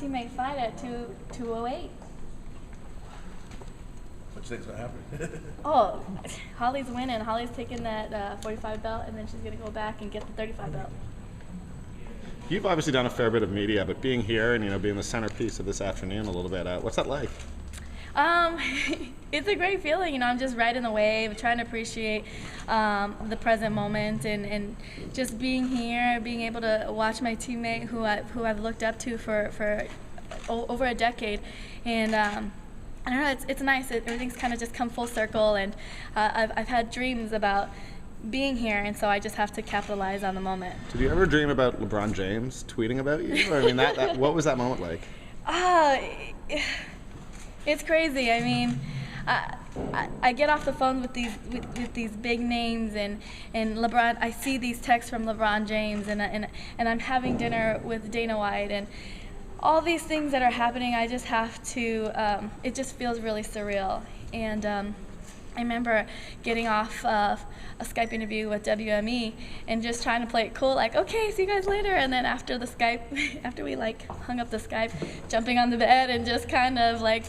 teammate fight at 208. What you think's gonna happen? Oh, Holly's winning. Holly's taking that 45 belt, and then she's gonna go back and get the 35 belt. You've obviously done a fair bit of media, but being here and being the centerpiece of this afternoon a little bit, what's that like? It's a great feeling. I'm just riding the wave, trying to appreciate the present moment, and just being here, being able to watch my teammate who I've looked up to for over a decade, and I don't know, it's nice. Everything's kind of just come full circle, and I've had dreams about being here, and so I just have to capitalize on the moment. Did you ever dream about LeBron James tweeting about you? I mean, what was that moment like? It's crazy. I mean, I get off the phone with these big names, and LeBron. I see these texts from LeBron James, and I'm having dinner with Dana White, and all these things that are happening. I just have to. It just feels really surreal, and I remember getting off a Skype interview with WME and just trying to play it cool, like, okay, see you guys later. And then after we hung up the Skype, jumping on the bed and just kind of like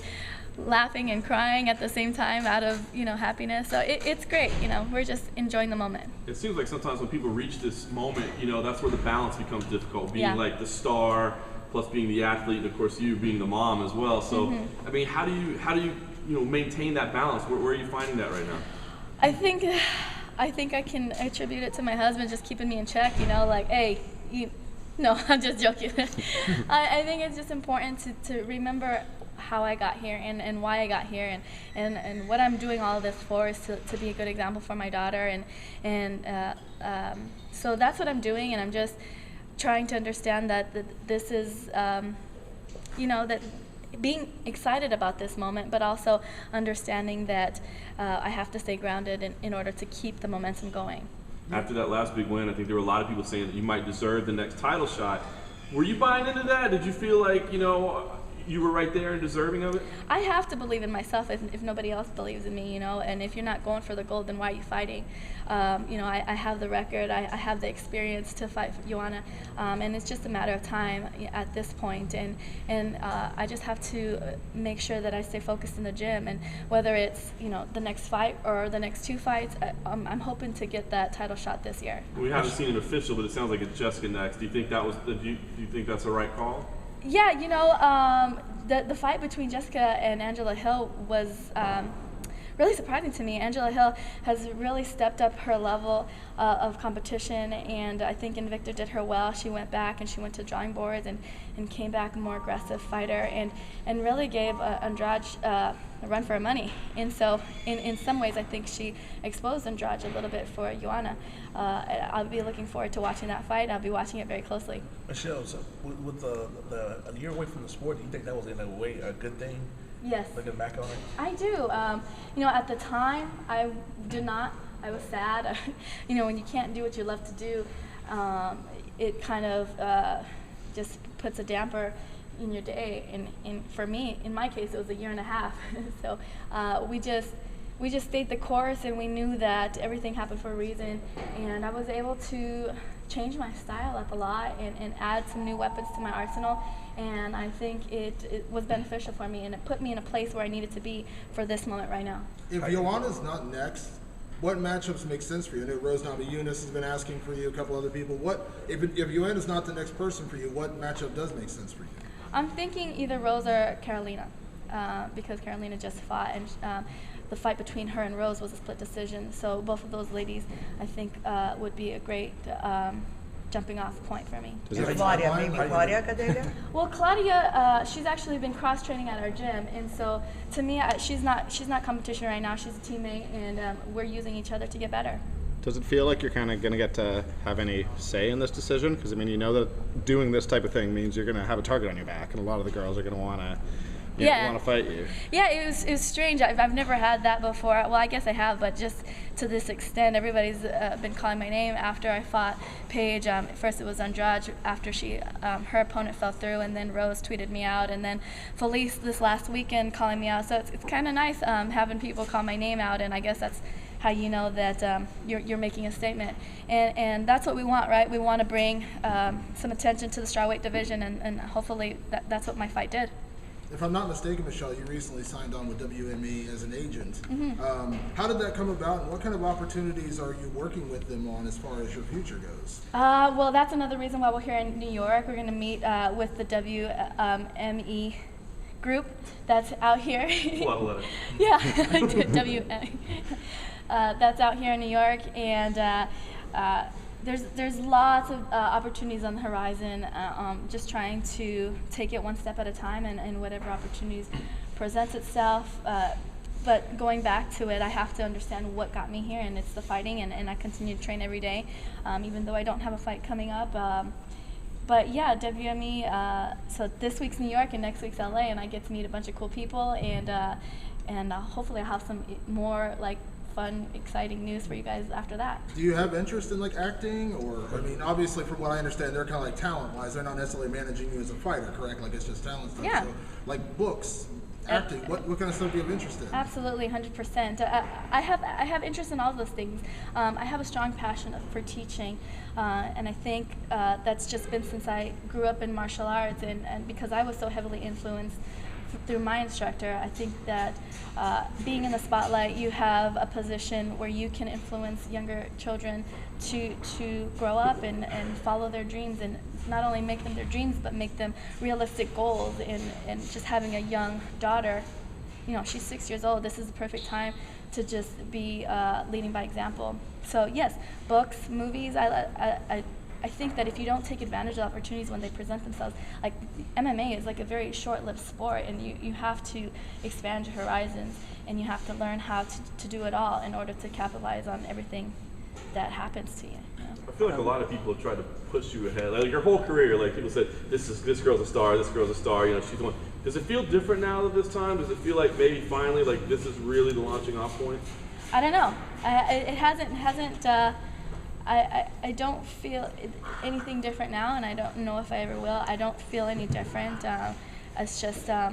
laughing and crying at the same time out of happiness. So it's great. We're just enjoying the moment. It seems like sometimes when people reach this moment, that's where the balance becomes difficult. Being like the star plus being the athlete, and of course you being the mom as well. So I mean, how do you maintain that balance? Where are you finding that right now? I think I can attribute it to my husband just keeping me in check. Like, hey, no, I'm just joking. I think it's just important to remember how I got here and why I got here, and what I'm doing all of this for is to be a good example for my daughter, and so that's what I'm doing, and I'm just trying to understand that this is that being excited about this moment, but also understanding that I have to stay grounded in order to keep the momentum going. After that last big win, I think there were a lot of people saying that you might deserve the next title shot. Were you buying into that? Did you feel like, you were right there and deserving of it? I have to believe in myself if nobody else believes in me, and if you're not going for the gold, then why are you fighting? I have the record, I have the experience to fight for Joanna, and it's just a matter of time at this point, and I just have to make sure that I stay focused in the gym, and whether it's the next fight or the next two fights, I'm hoping to get that title shot this year. We haven't seen it official, but it sounds like it's Jessica next. Do you think do you think that's the right call? Yeah, the fight between Jessica and Angela Hill was really surprising to me. Angela Hill has really stepped up her level of competition, and I think Invicta did her well. She went back and she went to drawing boards and came back a more aggressive fighter, and really gave Andrade a run for her money. And so in some ways I think she exposed Andrade a little bit for Joanna. I'll be looking forward to watching that fight. I'll be watching it very closely. Michelle, so with the a year away from the sport, do you think that was in a way a good thing? Yes. Looking back on it? I do. At the time, I did not. I was sad. When you can't do what you love to do, it kind of just puts a damper in your day. And for me, in my case, it was a year and a half. So we just stayed the course, and we knew that everything happened for a reason. And I was able to change my style up a lot and add some new weapons to my arsenal. And I think it was beneficial for me, and it put me in a place where I needed to be for this moment right now. If Joanna's not next, what matchups make sense for you? I know Rose Namajunas has been asking for you, a couple other people. If Joanna's not the next person for you, what matchup does make sense for you? I'm thinking either Rose or Carolina, because Carolina just fought, and the fight between her and Rose was a split decision. So both of those ladies, I think, would be a great jumping off point for me. Claudia, Gadelha? Well, Claudia, she's actually been cross-training at our gym, and so to me, she's not competition right now. She's a teammate, and we're using each other to get better. Does it feel like you're kind of going to get to have any say in this decision? Because, that doing this type of thing means you're going to have a target on your back, and a lot of the girls are going to want to want to fight you. Yeah, it was strange. I've never had that before. Well, I guess I have, but just to this extent, everybody's been calling my name after I fought Paige. First it was Andrade after her opponent fell through, and then Rose tweeted me out, and then Felice this last weekend calling me out. So it's kind of nice having people call my name out, and I guess that's how you know that you're making a statement. And that's what we want, right? We want to bring some attention to the strawweight division, and hopefully that's what my fight did. If I'm not mistaken, Michelle, you recently signed on with WME as an agent. Mm-hmm. How did that come about, and what kind of opportunities are you working with them on as far as your future goes? Well, that's another reason why we're here in New York. We're going to meet with the WME group that's out here. Yeah, WME. That's out here in New York, and there's lots of opportunities on the horizon. Just trying to take it one step at a time, and whatever opportunities presents itself. But going back to it, I have to understand what got me here, and it's the fighting, and I continue to train every day, even though I don't have a fight coming up. But yeah, WME. So this week's New York, and next week's LA, and I get to meet a bunch of cool people, and hopefully I'll have some more like fun, exciting news for you guys after that. Do you have interest in like acting, or I mean, obviously from what I understand, they're kind of like talent-wise. They're not necessarily managing you as a fighter, correct? Like it's just talent stuff. Yeah. So, like books, acting. What kind of stuff do you have interest in? Absolutely, 100%. I have interest in all of those things. I have a strong passion for teaching, and I think that's just been since I grew up in martial arts, and because I was so heavily influenced through my instructor. I think that being in the spotlight, you have a position where you can influence younger children to grow up and follow their dreams, and not only make them their dreams, but make them realistic goals. And just having a young daughter, you know, she's 6 years old, this is the perfect time to just be leading by example. So yes, books, movies, I think that if you don't take advantage of opportunities when they present themselves, like MMA is like a very short-lived sport, and you have to expand your horizons, and you have to learn how to do it all in order to capitalize on everything that happens to you. I feel like a lot of people have tried to push you ahead. Like your whole career, like people said, this girl's a star, this girl's a star, you know, she's the one. Does it feel different now at this time? Does it feel like maybe finally, like this is really the launching off point? I don't know. It hasn't. I don't feel anything different now, and I don't know if I ever will. I don't feel any different. It's just a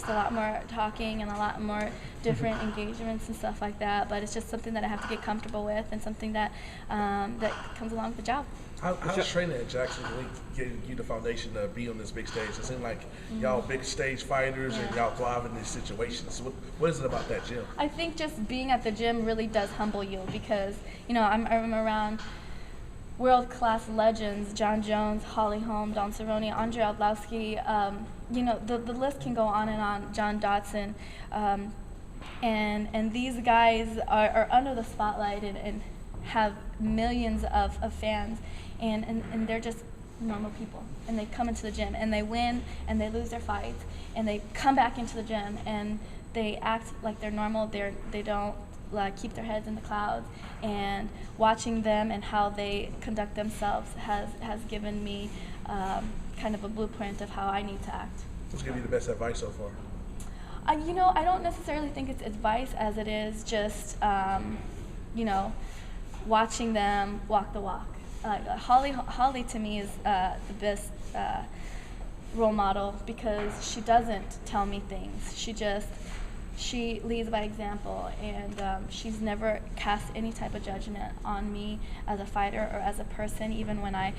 lot more talking and a lot more different engagements and stuff like that. But it's just something that I have to get comfortable with, and something that that comes along with the job. How's training at Jackson really getting you the foundation to be on this big stage? It seems like y'all big stage fighters, and y'all thrive in these situations. What is it about that gym? I think just being at the gym really does humble you, because you know I'm around world-class legends: John Jones, Holly Holm, Don Cerrone, Andre Arlovski. You know, the list can go on and on. John Dotson, and these guys are under the spotlight and have millions of fans, and they're just normal people, and they come into the gym and they win and they lose their fights, and they come back into the gym and they act like they're normal. They don't keep their heads in the clouds, and watching them and how they conduct themselves has given me kind of a blueprint of how I need to act. What's giving you the best advice so far? You know, I don't necessarily think it's advice as it is just you know, watching them walk the walk. Holly to me is the best role model, because she doesn't tell me things. She leads by example, and she's never cast any type of judgment on me as a fighter or as a person. Even when I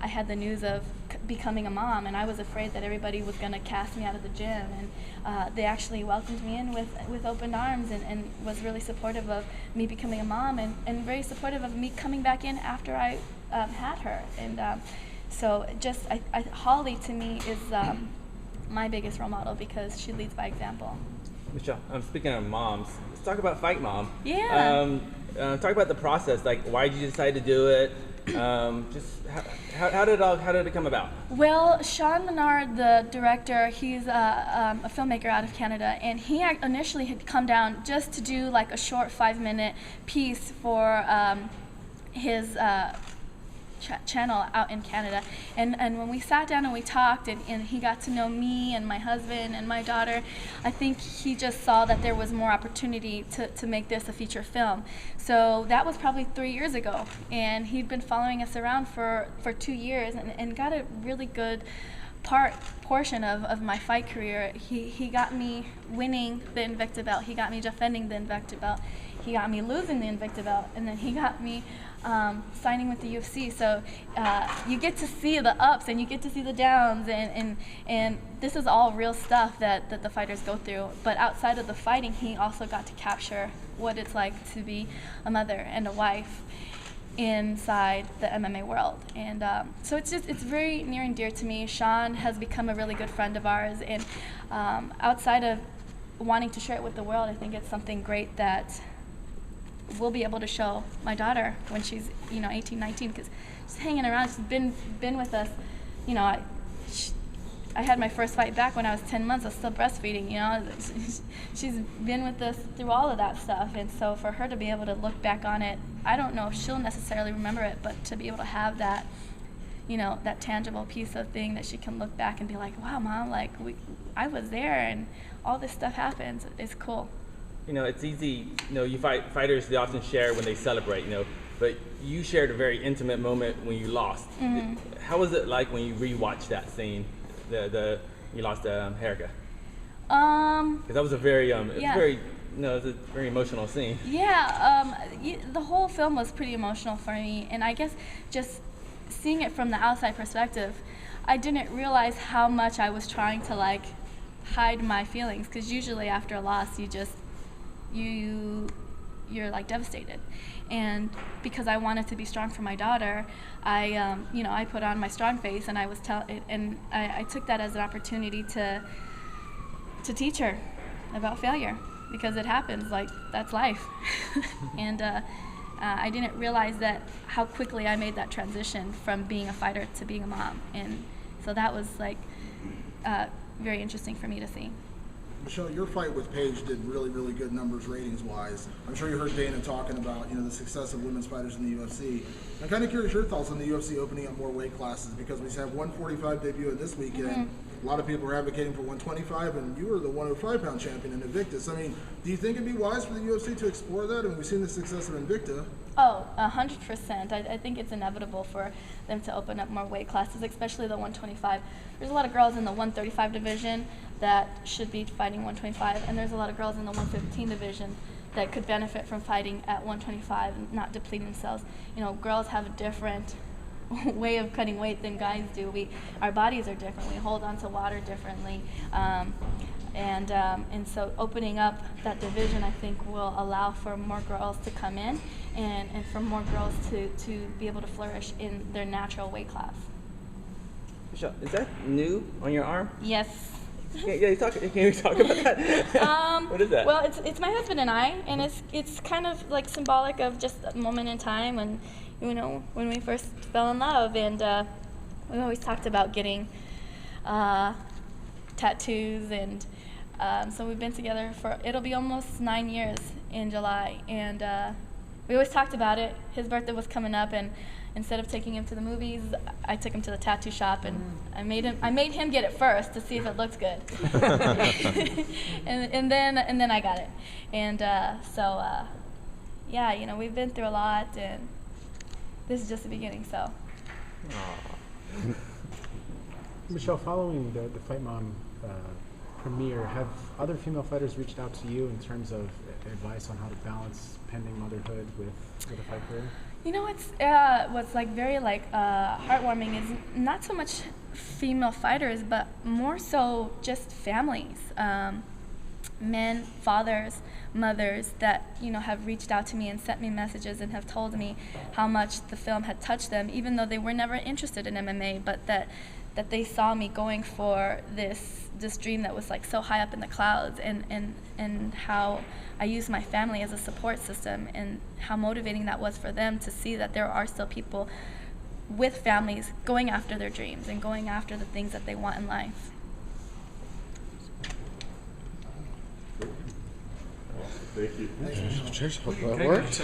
had the news of becoming a mom, and I was afraid that everybody was going to cast me out of the gym, and they actually welcomed me in with open arms, and was really supportive of me becoming a mom, and very supportive of me coming back in after I had her. And so just Holly to me is my biggest role model, because she leads by example. Michelle, speaking of moms, let's talk about Fight Mom. Yeah. Talk about the process. Like, why did you decide to do it? Just how did it come about? Well, Sean Menard, the director, he's a filmmaker out of Canada, and he initially had come down just to do like a short 5-minute piece for his channel out in Canada, and when we sat down and we talked, and he got to know me and my husband and my daughter, I think he just saw that there was more opportunity to make this a feature film. So that was probably 3 years ago, and he'd been following us around for 2 years, and got a really good portion of my fight career. He got me winning the Invicta belt. He got me defending the Invicta belt, he got me losing the Invicta belt, and then he got me signing with the UFC. So you get to see the ups and you get to see the downs, and this is all real stuff that the fighters go through. But outside of the fighting, he also got to capture what it's like to be a mother and a wife inside the MMA world. And so it's very near and dear to me. Sean has become a really good friend of ours, and outside of wanting to share it with the world, I think it's something great that we'll be able to show my daughter when she's 18, 19, because she's hanging around. She's been with us. I had my first fight back when I was 10 months. I was still breastfeeding. She's been with us through all of that stuff, and so for her to be able to look back on it, I don't know if she'll necessarily remember it, but to be able to have that, that tangible piece of thing that she can look back and be like, wow, Mom, like I was there and all this stuff happens. It's cool. It's easy. Fighters, they often share when they celebrate. But you shared a very intimate moment when you lost. Mm-hmm. How was it like when you rewatched that scene? You lost to Erica. Because that was a very it's a very emotional scene. Yeah, the whole film was pretty emotional for me, and I guess just seeing it from the outside perspective, I didn't realize how much I was trying to hide my feelings, because usually after a loss you're devastated, and because I wanted to be strong for my daughter, I put on my strong face, and I took that as an opportunity to teach her about failure, because it happens, that's life. And I didn't realize how quickly I made that transition from being a fighter to being a mom, and so that was very interesting for me to see. Michelle, your fight with Paige did really, really good numbers ratings-wise. I'm sure you heard Dana talking about the success of women's fighters in the UFC. I'm kind of curious your thoughts on the UFC opening up more weight classes, because we have 145 debut this weekend. Mm-hmm. A lot of people are advocating for 125, and you were the 105-pound champion in Invictus. Do you think it'd be wise for the UFC to explore that? We've seen the success of Invicta. Oh, 100%. I think it's inevitable for them to open up more weight classes, especially the 125. There's a lot of girls in the 135 division that should be fighting 125, and there's a lot of girls in the 115 division that could benefit from fighting at 125 and not depleting themselves. Girls have a different way of cutting weight than guys do. Our bodies are different. We hold on to water differently. And so opening up that division, I think, will allow for more girls to come in and for more girls to be able to flourish in their natural weight class. Michelle, is that new on your arm? Yes. Can you talk about that? What is that? Well, it's my husband and I, and it's kind of symbolic of just a moment in time when we first fell in love, and we always talked about getting tattoos, and so we've been together it'll be almost 9 years in July, and we always talked about it. His birthday was coming up, and instead of taking him to the movies, I took him to the tattoo shop, and I made him get it first to see if it looked good. and then I got it, and we've been through a lot, and this is just the beginning. So. Michelle, following the Fight Mom premiere, have other female fighters reached out to you in terms of advice on how to balance pending motherhood with a fight career? What's very heartwarming is not so much female fighters, but more so just families, men, fathers, mothers that have reached out to me and sent me messages and have told me how much the film had touched them, even though they were never interested in MMA, but that they saw me going for this dream that was so high up in the clouds, and how I used my family as a support system, and how motivating that was for them to see that there are still people with families going after their dreams and going after the things that they want in life. Thank you. Cheers. Hope that worked.